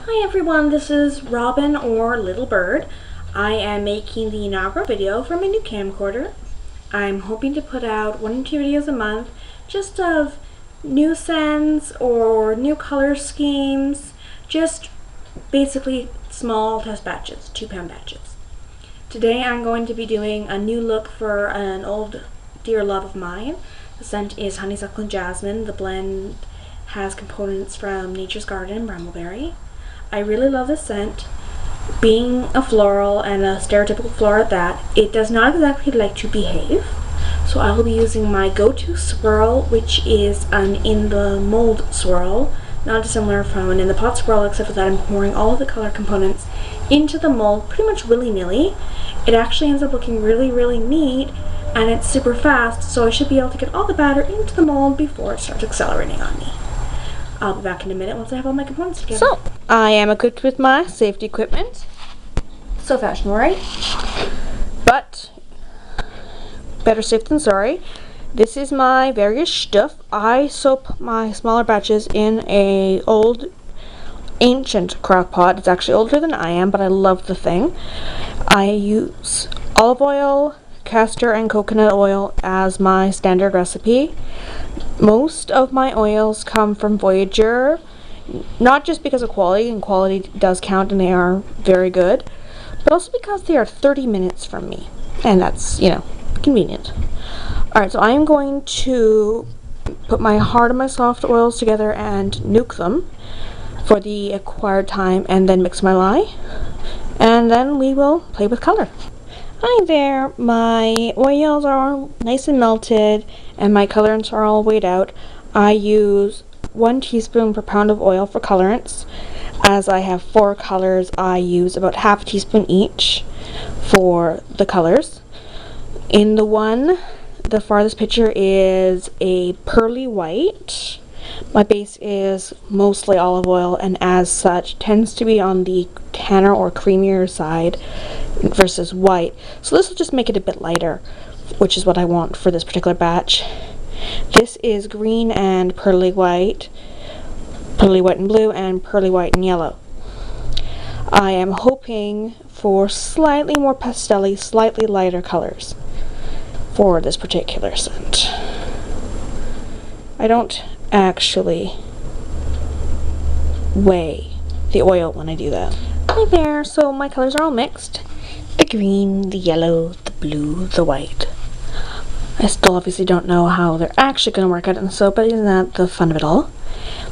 Hi everyone, this is Robin or Little Bird. I am making the inaugural video for my new camcorder. I'm hoping to put out 1 or 2 videos a month just of new scents or new color schemes, just basically small test batches, 2-pound batches. Today I'm going to be doing a new look for an old dear love of mine. The scent is Honeysuckle and Jasmine. The blend has components from Nature's Garden and Brambleberry. I really love this scent. Being a floral and a stereotypical floral at that, it does not exactly like to behave. So I will be using my go-to swirl, which is an in the mold swirl, not dissimilar from an in the pot swirl, except for that I'm pouring all of the color components into the mold pretty much willy-nilly. It actually ends up looking really neat, and it's super fast, so I should be able to get all the batter into the mold before it starts accelerating on me. I'll be back in a minute once I have all my components together. So, I am equipped with my safety equipment. So fashionable, right? But, better safe than sorry. This is my various stuff. I soak my smaller batches in a old, ancient crock pot. It's actually older than I am, but I love the thing. I use olive oil, castor, and coconut oil as my standard recipe. Most of my oils come from Voyager, not just because of quality, and quality does count and they are very good, but also because they are 30 minutes from me, and that's, convenient. Alright, so I am going to put my hard and my soft oils together and nuke them for the acquired time, and then mix my lye, and then we will play with color. Hi there, my oils are nice and melted and my colorants are all weighed out. I use 1 teaspoon per pound of oil for colorants. As I have 4 colors, I use about half a teaspoon each for the colors. In the farthest picture is a pearly white. My base is mostly olive oil and as such tends to be on the tanner or creamier side versus white. So this will just make it a bit lighter, which is what I want for this particular batch. This is green and pearly white and blue, and pearly white and yellow. I am hoping for slightly more pastel-y, slightly lighter colors for this particular scent. I don't actually weigh the oil when I do that. Hi there, so my colors are all mixed. The green, the yellow, the blue, the white. I still obviously don't know how they're actually going to work out in the soap, but isn't that the fun of it all?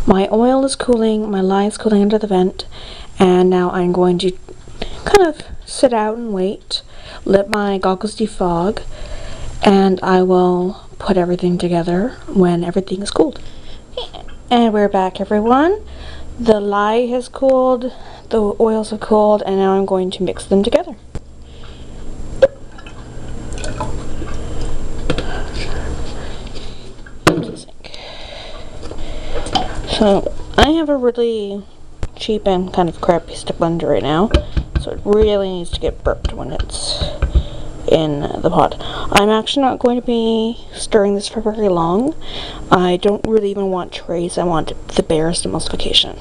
My oil is cooling, my lye is cooling under the vent, and now I'm going to kind of sit out and wait, let my goggles defog, and I will put everything together when everything is cooled. And we're back, everyone. The lye has cooled, the oils have cooled, and now I'm going to mix them together. So, I have a really cheap and kind of crappy stick blender right now, so it really needs to get burped when it's in the pot. I'm actually not going to be stirring this for very long. I don't really even want trace, I want the barest emulsification.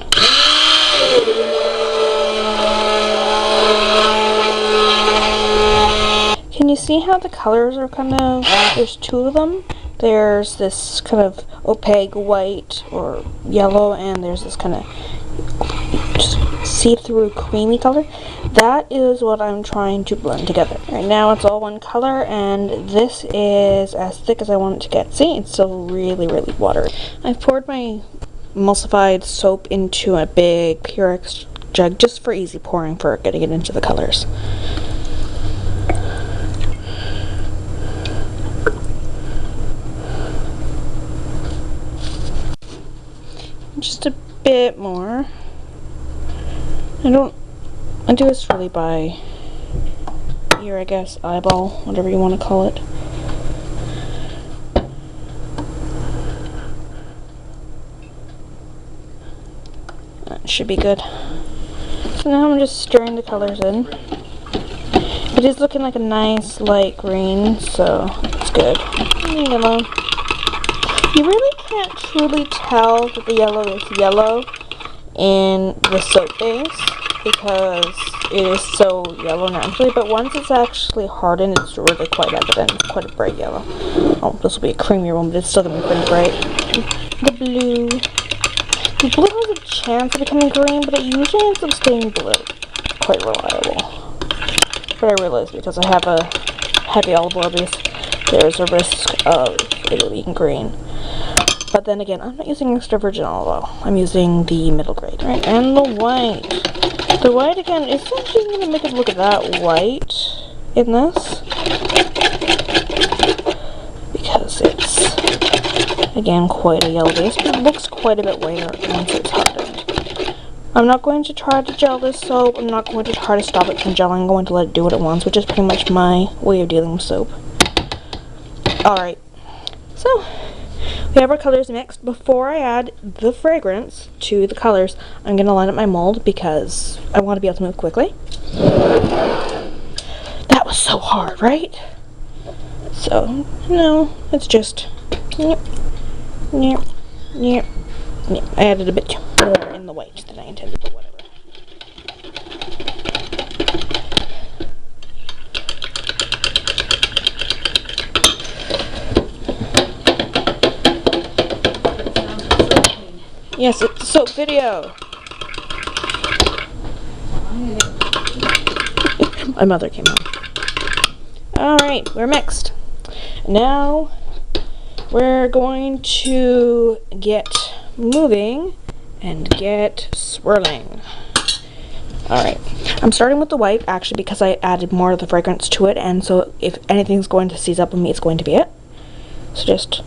Can you see how the colors are kind of, there's 2 of them? There's this kind of opaque white or yellow, and there's this kind of just see-through creamy color. That is what I'm trying to blend together. Right now it's all one color, and this is as thick as I want it to get. See, it's still really watery. I've poured my emulsified soap into a big Purex jug just for easy pouring for getting it into the colors. Just a bit more. I do this really by ear, I guess, eyeball, whatever you want to call it. That should be good. So now I'm just stirring the colors in. It is looking like a nice light green, so it's good. Leave it alone. You really can't truly tell that the yellow is yellow in the soap base because it is so yellow naturally, but once it's actually hardened, it's really quite evident. It's quite a bright yellow. Oh, this will be a creamier one, but it's still going to be pretty bright. The blue. The blue has a chance of becoming green, but it usually ends up staying blue. It's quite reliable. But I realize because I have a heavy olive oil base, there's a risk of it being green. But then again, I'm not using extra virgin olive oil. I'm using the middle grade. Right, and the white. The white again, it's actually going to make it look that white in this. Because it's, again, quite a yellow base, but it looks quite a bit whiter once it's hardened. I'm not going to try to gel this soap. I'm not going to try to stop it from gelling. I'm going to let it do what it wants, which is pretty much my way of dealing with soap. Alright, so we have our colors mixed. Before I add the fragrance to the colors, I'm going to line up my mold because I want to be able to move quickly. That was so hard, right? So, no, it's just, yep, yep, yep, yep. I added a bit more in the white than I intended, but whatever. Yes, it's a soap video. My mother came home. Alright, we're mixed. Now we're going to get moving and get swirling. Alright, I'm starting with the white actually because I added more of the fragrance to it, and so if anything's going to seize up on me, it's going to be it. So just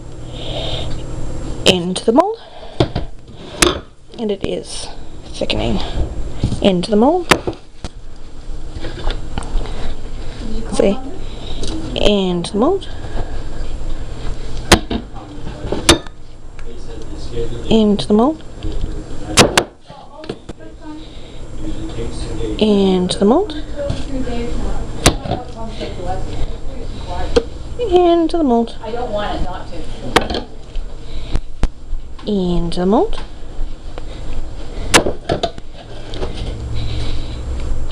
into the mold. And it is thickening into the mold. See? Into the mold. Into the mold. Into the mold. Into the mold. I don't want it not to. Into the mold.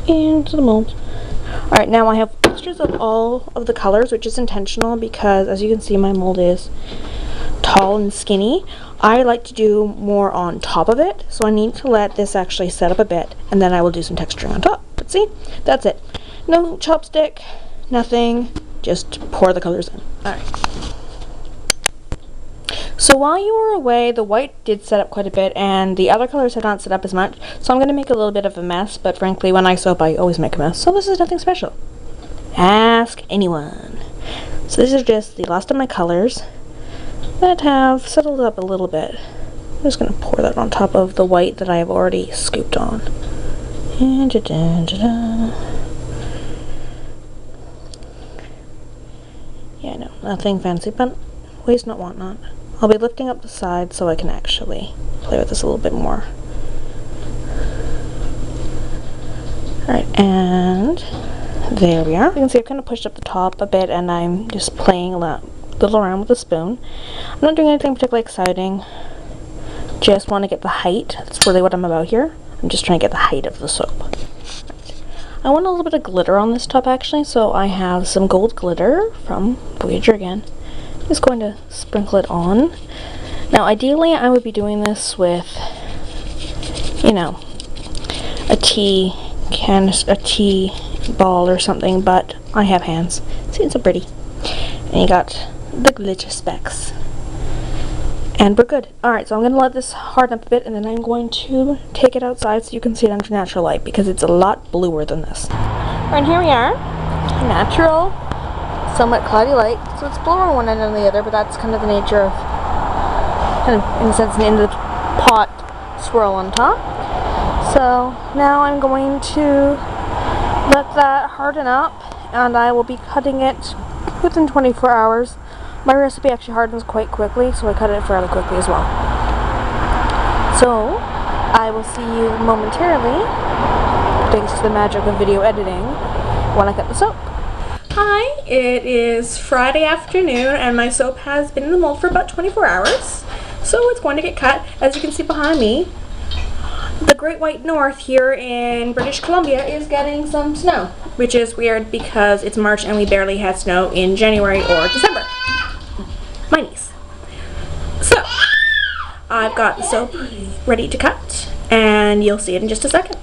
Into the mold. Alright, now I have mixtures of all of the colors, which is intentional because, as you can see, my mold is tall and skinny. I like to do more on top of it, so I need to let this actually set up a bit, and then I will do some texturing on top. But see, that's it. No chopstick, nothing, just pour the colors in. Alright. So while you were away, the white did set up quite a bit, and the other colors have not set up as much, so I'm going to make a little bit of a mess, but frankly, when I soap, I always make a mess, so this is nothing special. Ask anyone. So this is just the last of my colors that have settled up a little bit. I'm just going to pour that on top of the white that I have already scooped on. And yeah, no, nothing fancy, but waste not, want not. I'll be lifting up the sides so I can actually play with this a little bit more. Alright, and there we are. You can see I've kind of pushed up the top a bit, and I'm just playing a little around with the spoon. I'm not doing anything particularly exciting. Just want to get the height. That's really what I'm about here. I'm just trying to get the height of the soap. Right. I want a little bit of glitter on this top actually, so I have some gold glitter from Voyager again. I'm just going to sprinkle it on. Now ideally I would be doing this with, you know, a tea ball or something, but I have hands. See, it's so pretty. And you got the glitter specks. And we're good. Alright, so I'm going to let this harden up a bit, and then I'm going to take it outside so you can see it under natural light, because it's a lot bluer than this. Alright, here we are. Natural, somewhat cloudy light. So it's bluer on one end than the other, but that's kind of the nature of, kind of, in a sense, the end of the pot swirl on top. So now I'm going to let that harden up, and I will be cutting it within 24 hours. My recipe actually hardens quite quickly, so I cut it fairly quickly as well. So I will see you momentarily, thanks to the magic of video editing, when I cut the soap. Hi, it is Friday afternoon, and my soap has been in the mold for about 24 hours. So it's going to get cut. As you can see behind me, the Great White North here in British Columbia is getting some snow, which is weird because it's March and we barely had snow in January or December. My niece. So, I've got the soap ready to cut, and you'll see it in just a second.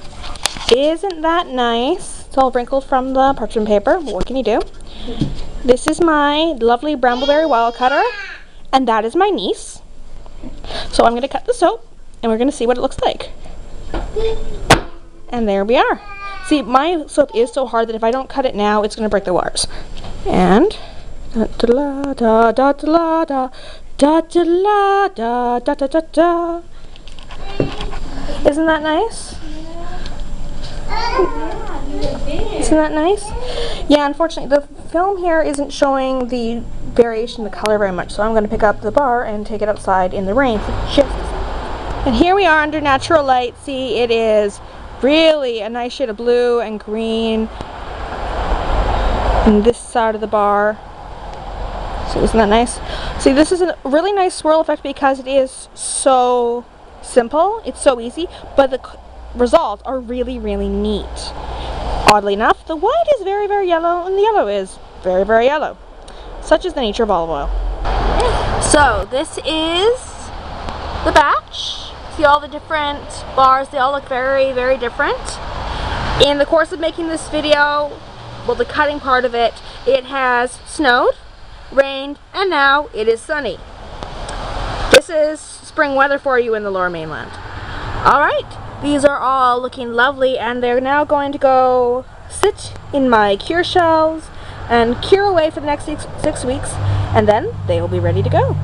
Isn't that nice? It's all wrinkled from the parchment paper, but what can you do? This is my lovely brambleberry wild cutter, and that is my niece. So I'm going to cut the soap, and we're going to see what it looks like. And there we are. See, my soap is so hard that if I don't cut it now, it's going to break the wires. And da da da da da da da da da da da da. Isn't that nice? Isn't that nice? Yeah, unfortunately, the film here isn't showing the variation in the color very much, so I'm going to pick up the bar and take it outside in the rain for just a second. And here we are under natural light. See, it is really a nice shade of blue and green on this side of the bar. So isn't that nice? See, this is a really nice swirl effect because it is so simple. It's so easy, but the results are really, really neat. Oddly enough, the white is very, very yellow and the yellow is very, very yellow. Such is the nature of olive oil. So this is the batch. See all the different bars, they all look very, very different. In the course of making this video, well, the cutting part of it, it has snowed, rained, and now it is sunny. This is spring weather for you in the Lower Mainland. Alright, these are all looking lovely, and they're now going to go sit in my cure shelves and cure away for the next 6 weeks, and then they will be ready to go.